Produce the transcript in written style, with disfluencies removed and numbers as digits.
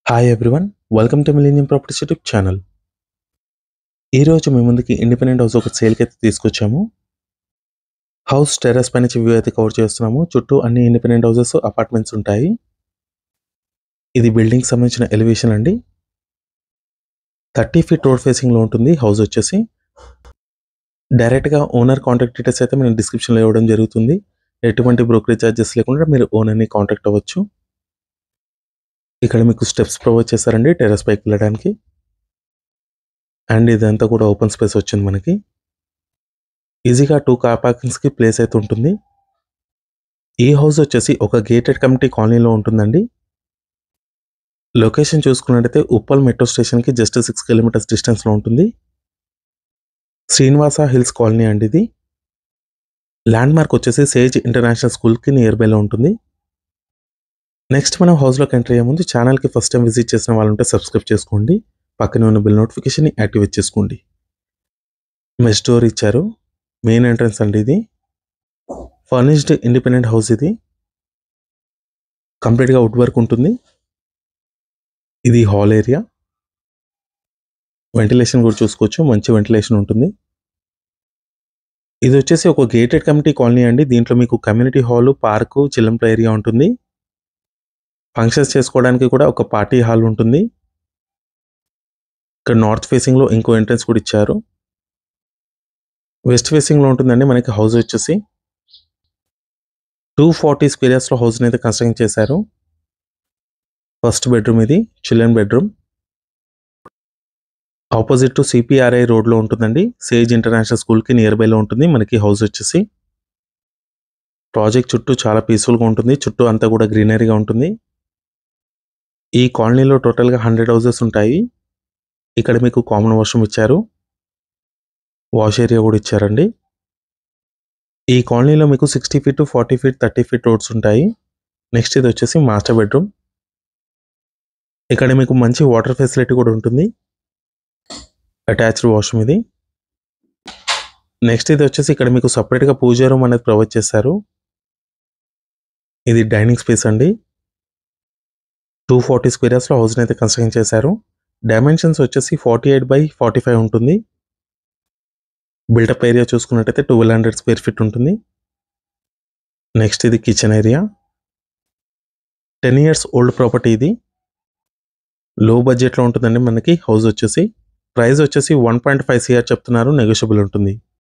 Hi everyone, welcome to millennium properties YouTube channel. ఈ రోజు మీ ముందుకి ఇండిపెండెంట్ హౌస్ ఒక సేల్కి అయితే తీసుకొచ్చాము. హౌస్ టెర్రస్ పై నుంచి వ్యూ అయితే కవర్ చేస్తున్నాము. చుట్టూ అన్ని ఇండిపెండెంట్ హౌసెస్, అపార్ట్మెంట్స్ ఉంటాయి. ఇది బిల్డింగ్ సంబంధించిన ఎలివేషన్ అండి. 30 ఫీట్ రోడ్ ఫేసింగ్ లో ఉంటుంది హౌస్ వచ్చేసి. డైరెక్ట్ గా ఓనర్ కాంటాక్ట్ డీటెయిల్స్ అయితే నేను డిస్క్రిప్షన్ లో ఇవ్వడం జరుగుతుంది. ఎటువంటి బ్రోకరేజ్ ఛార్జెస్ లేకుండా మీరు ఓనర్ ని కాంటాక్ట్ అవ్వచ్చు. ఇక్కడ మీకు స్టెప్స్ ప్రొవైడ్ చేశారండి టెర్రస్ పైకి వెళ్ళడానికి. అండ్ ఇదంతా కూడా ఓపెన్ స్పేస్ వచ్చింది మనకి. ఈజీగా 2 కార్ పార్కింగ్స్ కి ప్లేస్ అయితే ఉంటుంది. ఈ హౌస్ వచ్చేసి ఒక గేటెడ్ కమ్యూనిటీ కాలనీలో ఉంటుందండి. లొకేషన్ చూసుకున్నట్టయితే ఉప్పల్ మెట్రో స్టేషన్ కి జస్ట్ 6 కిలోమీటర్స్ డిస్టెన్స్ లో ఉంటుంది. శ్రీనివాస హిల్స్ కాలనీ అండి ఇది. ల్యాండ్ మార్క్ వచ్చేసి సేజ్ ఇంటర్నేషనల్ స్కూల్ కి నియర్ బై లో ఉంటుంది. నెక్స్ట్ మనం హౌస్ లోకి ఎంటర్ అయ్యే ముందు ఛానల్ కి ఫస్ట్ టైం విజిట్ చేసిన వాళ్ళు ఉంటే సబ్స్క్రైబ్ చేసుకోండి. పక్కనే ఉన్న బిల్ నోటిఫికేషన్ ని యాక్టివేట్ చేసుకోండి. మెష్ డోర్ ఇచ్చారు. మెయిన్ ఎంట్రన్స్ అండి ఇది. ఫర్నిష్డ్ ఇండిపెండెంట్ హౌస్ ఇది. కంప్లీట్ గా వుడ్ వర్క్ ఉంటుంది. ఇది హాల్ ఏరియా. వెంటిలేషన్ కూడా చూసుకోవచ్చు, మంచి వెంటిలేషన్ ఉంటుంది. ఇది వచ్చేసి ఒక గేటెడ్ కమ్యూనిటీ కాలనీ అండి. దీంట్లో మీకు community hall, park, children play area ఉంటుంది. ఫంక్షన్స్ చేసుకోవడానికి కూడా ఒక పార్టీ హాల్ ఉంటుంది. ఇక్కడ నార్త్ ఫేసింగ్ లో ఇంకో ఎంట్రన్స్ కూడా ఇచ్చారు. వెస్ట్ ఫేసింగ్ లో ఉంటుందండి మనకి హౌస్ వచ్చేసి. 240 స్క్వేర్స్ లో హౌస్ అయితే కన్స్ట్రక్ట్ చేశారు. ఫస్ట్ బెడ్రూమ్ ఇది, children bedroom. Opposite to CPRI road లో ఉంటుందండి. సేజ్ ఇంటర్నేషనల్ స్కూల్ కి నియర్ బై లో ఉంటుంది మనకి హౌస్ వచ్చేసి. ప్రాజెక్ట్ చుట్టూ చాలా పీస్ఫుల్ గా ఉంటుంది. చుట్టూ అంతా కూడా గ్రీనరీగా ఉంటుంది. ఈ కాలనీలో టోటల్ గా 100 హౌసెస్ ఉంటాయి. ఇక్కడ మీకు కామన్ వాష్రూమ్ ఇచ్చారు. వాష్ ఏరియా కూడా ఇచ్చారండి. ఈ కాలనీలో మీకు 60 ఫీట్, 40 ఫీట్, 30 ఫీట్ రోడ్స్ ఉంటాయి. నెక్స్ట్ ఇది వచ్చేసి మాస్టర్ బెడ్రూమ్. ఇక్కడ మీకు మంచి వాటర్ ఫెసిలిటీ కూడా ఉంటుంది. అటాచ్డ్ వాష్రూమ్ ఇది. నెక్స్ట్ ఇది వచ్చేసి ఇక్కడ మీకు సపరేట్ గా పూజా రూమ్ అనేది ప్రొవైడ్ చేశారు. ఇది డైనింగ్ స్పేస్ అండి. 240 స్క్వేర్స్ లో హౌస్ అయితే కన్స్ట్రక్ట్ చేశారు. డైమెన్షన్స్ వచ్చేసి 48/45 ఉంటుంది. బిల్డప్ ఏరియా చూసుకున్నట్టయితే 1200 స్క్వేర్ ఫీట్ ఉంటుంది. నెక్స్ట్ ఇది kitchen area. 10 years old property ఇది. లో బడ్జెట్ లో ఉంటుందండి మనకి హౌస్ వచ్చేసి. ప్రైస్ వచ్చేసి 1.5 CR చెప్తున్నారు, నెగోషియబుల్ ఉంటుంది.